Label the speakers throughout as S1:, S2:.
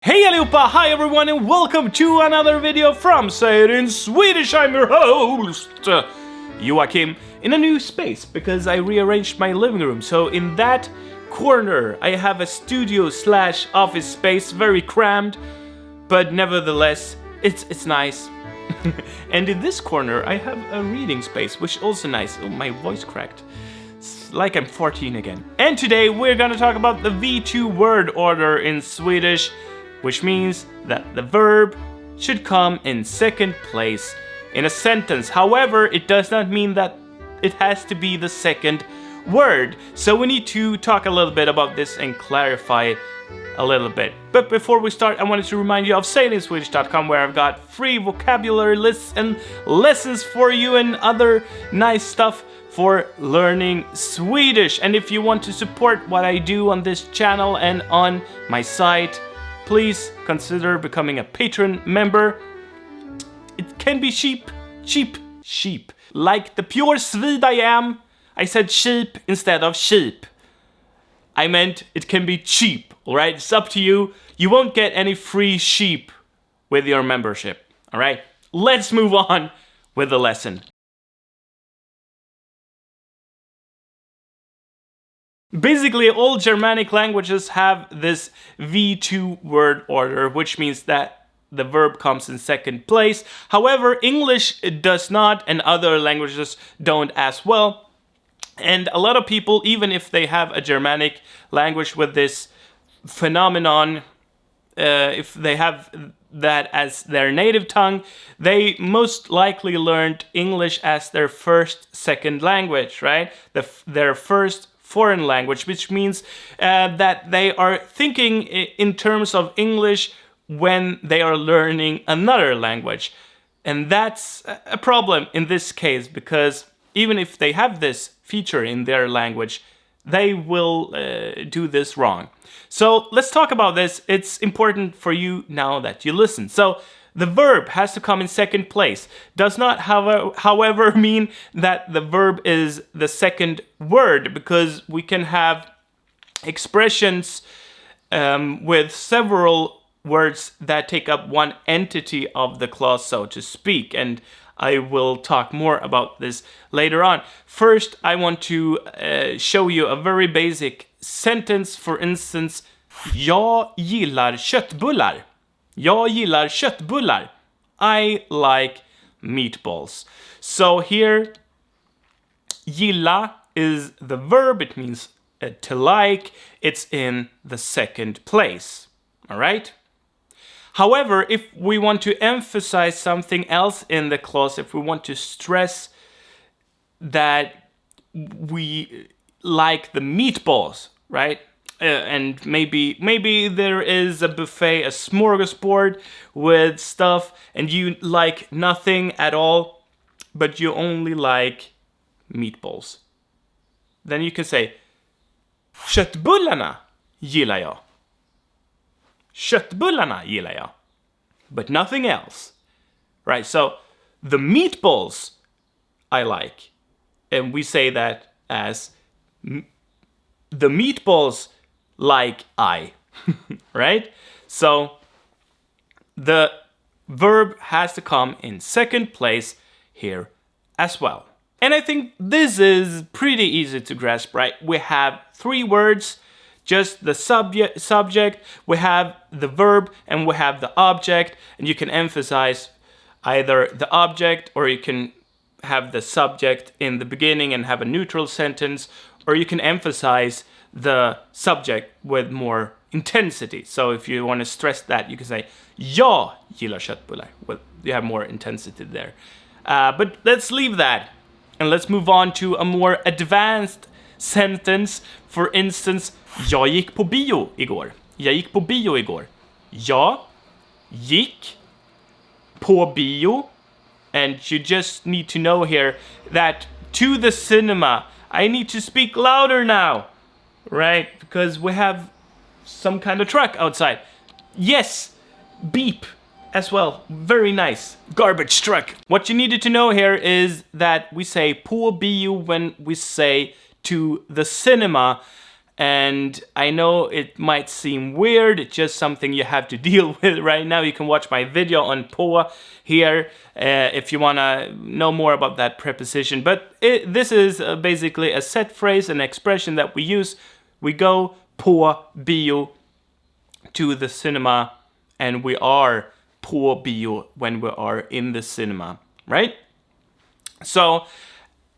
S1: Hey allihopa, hi everyone and welcome to another video from Say It In Swedish. I'm your host, Joachim, in a new space because I rearranged my living room. So in that corner I have a studio slash office space, very crammed, but nevertheless it's nice. And in this corner I have a reading space, which is also nice. Oh, my voice cracked. It's like I'm 14 again. And today we're gonna talk about the V2 word order in Swedish, which means that the verb should come in second place in a sentence. However, it does not mean that it has to be the second word. So we need to talk a little bit about this and clarify it a little bit. But before we start, I wanted to remind you of sayitinswedish.com, where I've got free vocabulary lists and lessons for you and other nice stuff for learning Swedish. And if you want to support what I do on this channel and on my site, please consider becoming a patron member. It can be cheap. Like the pure Swede I am, I said sheep instead of sheep. I meant it can be cheap, alright? It's up to you. You won't get any free sheep with your membership, alright? Let's move on with the lesson. Basically, all Germanic languages have this V2 word order, which means that the verb comes in second place. However, English does not, and other languages don't as well. And a lot of people, even if they have a Germanic language with this phenomenon, if they have that as their native tongue, they most likely learned English as their second language, right? Their first foreign language, which means that they are thinking in terms of English when they are learning another language. And that's a problem in this case, because even if they have this feature in their language, they will do this wrong. So let's talk about this. It's important for you now that you listen. So the verb has to come in second place. Does not, however, mean that the verb is the second word, because we can have expressions with several words that take up one entity of the clause, so to speak. And I will talk more about this later on. First, I want to show you a very basic sentence. For instance, jag gillar köttbullar. Jag gillar köttbullar. I like meatballs. So here, gilla is the verb. It means to like. It's in the second place. All right? However, if we want to emphasize something else in the clause, if we want to stress that we like the meatballs, right? And maybe there is a buffet, a smorgasbord with stuff, and you like nothing at all, but you only like meatballs. Then you can say, köttbullarna gillar jag. Köttbullarna gillar jag. But nothing else. Right, so the meatballs I like. And we say that as the meatballs like I. Right? So the verb has to come in second place here as well. And I think this is pretty easy to grasp, right? We have three words. Just the subject, we have the verb, and we have the object. And you can emphasize either the object, or you can have the subject in the beginning and have a neutral sentence, or you can emphasize the subject with more intensity. So if you want to stress that, you can say, jag gillar köttbullar. Well, you have more intensity there. But let's leave that, and let's move on to a more advanced sentence. For instance, jag gick på bio igår. Jag gick på bio igår. Jag gick på bio. And you just need to know here that to the cinema, I need to speak louder now. Right? Because we have some kind of truck outside. Yes, beep as well. Very nice. Garbage truck. What you needed to know here is that we say på bio when we say to the cinema. And I know it might seem weird, it's just something you have to deal with right now. You can watch my video on på here if you want to know more about that preposition. But this is basically a set phrase, an expression that we use. We go på bio, to the cinema, and we are på bio when we are in the cinema, right? So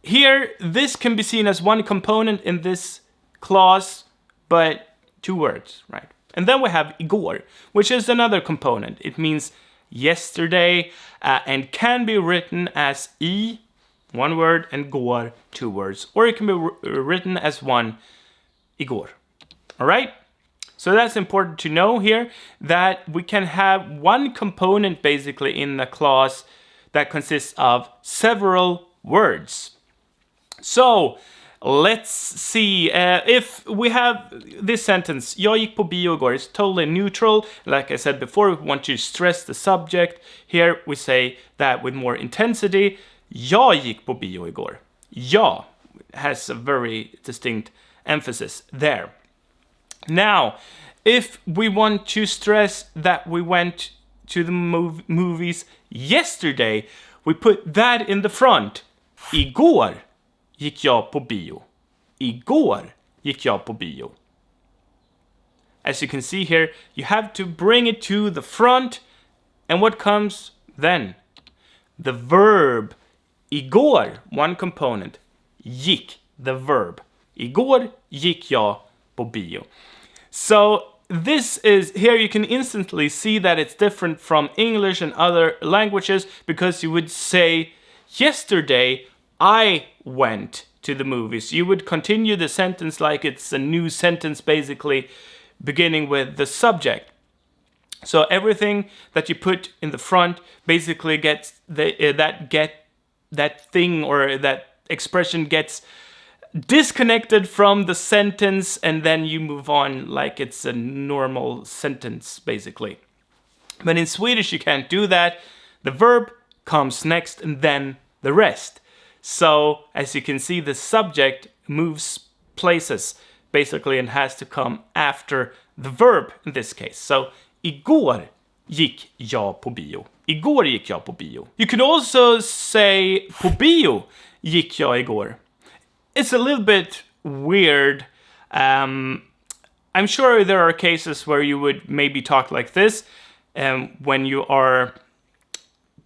S1: here, this can be seen as one component in this clause, but two words, right? And then we have igår, which is another component. It means yesterday, and can be written as I, one word, and går, two words. Or it can be written as one, igår. All right? So that's important to know here, that we can have one component basically in the clause that consists of several words. So let's see if we have this sentence. Jag gick på bio igår. It's totally neutral. Like I said before, we want to stress the subject. Here we say that with more intensity. Jag gick på bio igår. Ja has a very distinct emphasis there. Now, if we want to stress that we went to the movies yesterday, we put that in the front. Igår gick jag på bio. Igår gick jag på bio. As you can see here, you have to bring it to the front. And what comes then? The verb. Igår, one component. Gick, the verb. Igår gick jag på bio. So this is, here you can instantly see that it's different from English and other languages, because you would say, yesterday I went to the movies. You would continue the sentence like it's a new sentence, basically beginning with the subject. So everything that you put in the front basically gets that thing or that expression gets disconnected from the sentence, and then you move on like it's a normal sentence, basically. But in Swedish, you can't do that. The verb comes next and then the rest. So, as you can see, the subject moves places, basically, and has to come after the verb in this case. So, igår gick jag på bio. Igår gick jag på bio. You could also say på bio gick jag igår. It's a little bit weird. I'm sure there are cases where you would maybe talk like this when you are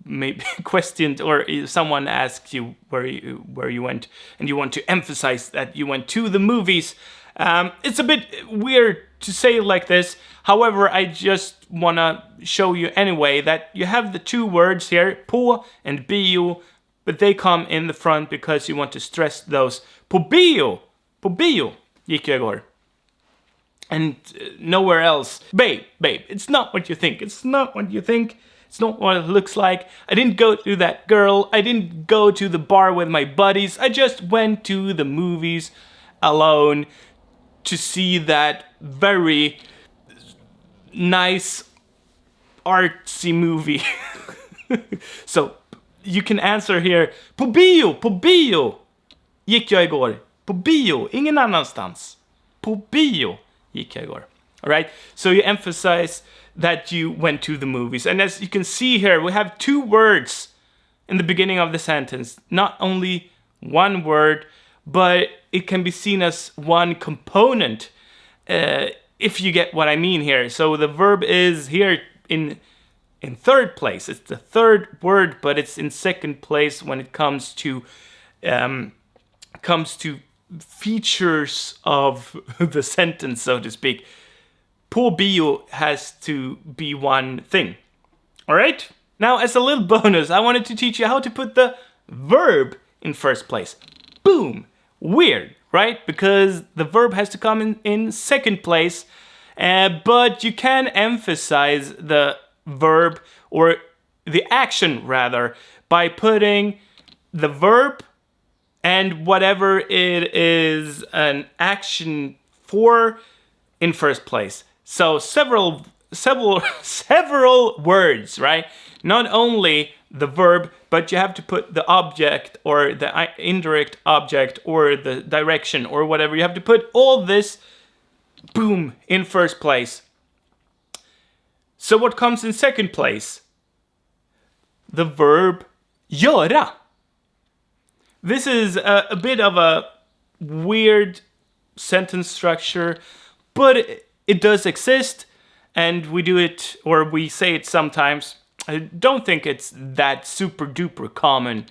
S1: maybe questioned, or someone asks you where you went, and you want to emphasize that you went to the movies. It's a bit weird to say it like this. However, I just want to show you anyway that you have the two words here, på and bio, but they come in the front because you want to stress those. På bio gick jag igår. And nowhere else. Babe, it's not what you think. It's not what you think. It's not what it looks like. I didn't go to that girl. I didn't go to the bar with my buddies. I just went to the movies alone to see that very nice artsy movie. So you can answer here. På bio gick jag igår. På bio, ingen annanstans. På bio gick jag igår. All right? So you emphasize that you went to the movies. And as you can see here, we have two words in the beginning of the sentence. Not only one word, but it can be seen as one component, if you get what I mean here. So the verb is here in third place. It's the third word, but it's in second place when it comes to features of the sentence, so to speak. På bio has to be one thing. All right? Now, as a little bonus, I wanted to teach you how to put the verb in first place. Boom! Weird, right? Because the verb has to come in second place, but you can emphasize the verb, or the action rather, by putting the verb and whatever it is an action for in first place. So several words, right? Not only the verb, but you have to put the object or the indirect object or the direction or whatever. You have to put all this boom, in first place. So what comes in second place? The verb göra. This is a bit of a weird sentence structure, but it does exist, and we do it, or we say it sometimes. I don't think it's that super duper common,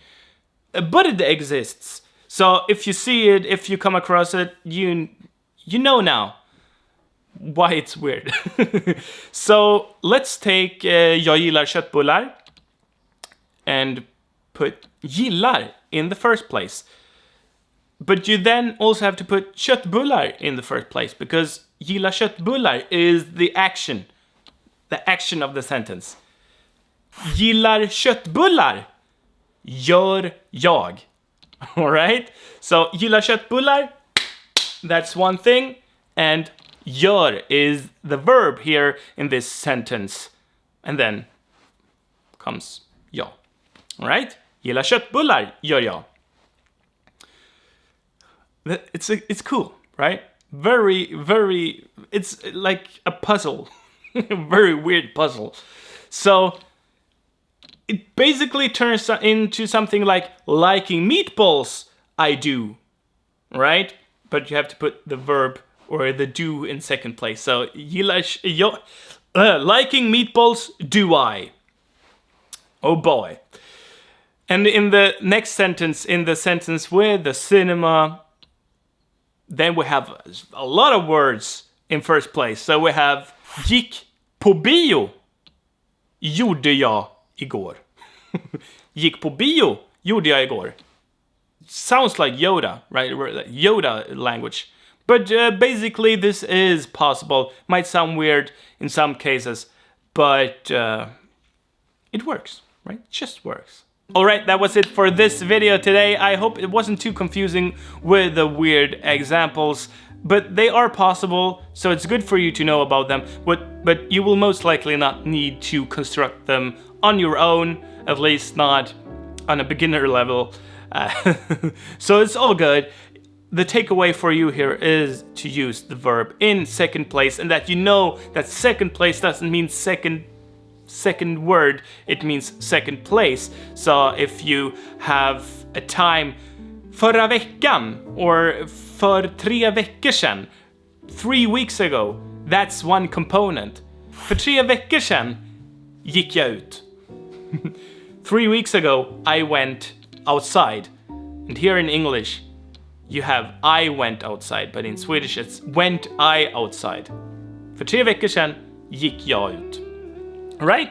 S1: but it exists. So if you see it, if you come across it, you know now why it's weird. So let's take jag gillar köttbullar and put gillar in the first place. But you then also have to put köttbullar in the first place, because gilla köttbullar is the action of the sentence. Gillar köttbullar gör jag. All right? So gillar köttbullar, that's one thing, and gör is the verb here in this sentence. And then comes jag. All right? Gillar köttbullar gör jag. It's cool, right? Very, very, it's like a puzzle. Very weird puzzle. So it basically turns into something like liking meatballs, I do, right? But you have to put the verb or the do in second place. So liking meatballs, do I? Oh boy. And in the next sentence, in the sentence with the cinema, then we have a lot of words in first place. So we have gick på bio gjorde jag igår. Gick på bio gjorde jag igår. Sounds like Yoda, right? Yoda language. But basically this is possible. Might sound weird in some cases, but it works, right? It just works. Alright, that was it for this video today. I hope it wasn't too confusing with the weird examples, but they are possible, so it's good for you to know about them, but you will most likely not need to construct them on your own, at least not on a beginner level. So it's all good. The takeaway for you here is to use the verb in second place, and that you know that second place doesn't mean second word, it means second place. So if you have a time förra veckan or för 3 veckor sedan, 3 weeks ago, that's one component. För 3 veckor sedan gick jag ut. 3 weeks ago I went outside. And here in English you have I went outside, but in Swedish it's went I outside. För 3 veckor sedan gick jag ut. Right?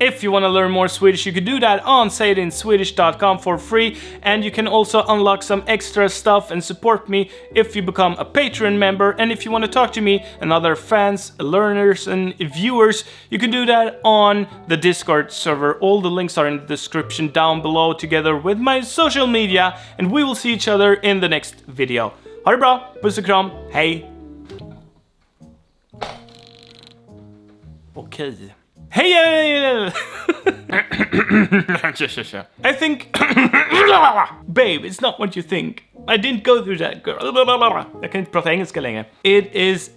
S1: If you want to learn more Swedish, you can do that on sayitinswedish.com for free, and you can also unlock some extra stuff and support me if you become a Patreon member. And if you want to talk to me and other fans, learners and viewers, you can do that on the Discord server. All the links are in the description down below, together with my social media, and we will see each other in the next video. Ha det bra, puss och kram, hej! Okej. Hey, I think, babe, it's not what you think. I didn't go through that, girl. Jag kan inte prata engelska längre. It is